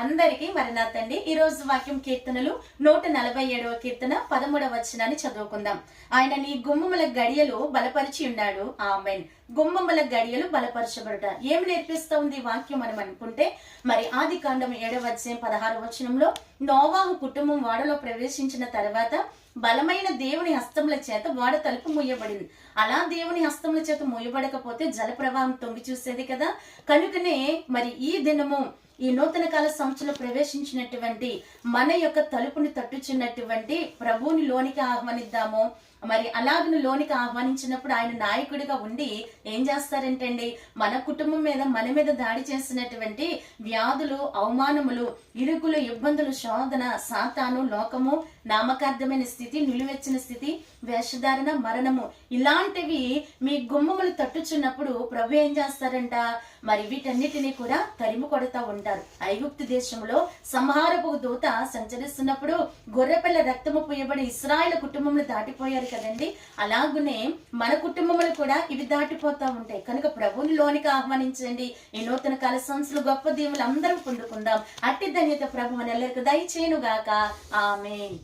అందరికీ నా తండ్రి ఈ రోజు వాక్యం కీర్తనలు 147వ కీర్తన 13వ వచనాన్ని చదువుకుందాం. ఆయన నీ గుమ్మముల గడియలు బలపరిచి ఉన్నాడు. ఆమేన్. గుమ్మముల గడియలు బలపరచబడుట ఏమి నేర్పిస్తా ఉంది వాక్యం మనం అనుకుంటే, మరి ఆది కాండం 7వ అధ్యాయం 16వ వచనంలో నోవాహు కుటుంబం వాడలో ప్రవేశించిన తర్వాత బలమైన దేవుని హస్తముల చేత వాడ తలుపు మూయబడింది. అలా దేవుని హస్తముల చేత మూయబడకపోతే జల ప్రవాహం తొంగి చూసేది కదా. కనుకనే మరి ఈ దినము ఈ నూతన కాల సంవత్సరంలో ప్రవేశించినటువంటి మన యొక్క తలుపుని తట్టుచున్నటువంటి ప్రభువుని లోనికి ఆహ్వానిద్దాము. మరి అలాగను లోనికి ఆహ్వానించినప్పుడు ఆయన నాయకుడిగా ఉండి ఏం చేస్తారంటే అండి, మన కుటుంబం మీద మన మీద దాడి చేసినటువంటి వ్యాధులు, అవమానములు, ఇరుకులు, ఇబ్బందులు, శోధన, సాతాను, లోకము, నామకార్థమైన స్థితి, నిలువెచ్చిన స్థితి, వేషధారణ, మరణము, ఇలాంటివి మీ గుమ్మములు తట్టుచున్నప్పుడు ప్రభు ఏం చేస్తారంట, మరి వీటన్నిటినీ కూడా తరిమి కొడతా ఉంటారు. ఐగుప్తు దేశంలో సంహారపు దూత సంచరిస్తున్నప్పుడు గొర్రెపిల్ల రక్తము పూయబడి ఇశ్రాయేలు కుటుంబములు దాటిపోయారు కదండి. అలాగునే మన కుటుంబములు కూడా ఇవి దాటిపోతా ఉంటాయి. కనుక ప్రభుని లోనికి ఆహ్వానించండి. ఈ నూతన కాల సంవత్సరాలు గొప్ప దీవులు అందరం పొందుకుందాం. అట్టి ధన్యత ప్రభు మనెల్లరికి దయచేయును గాక. ఆమేన్.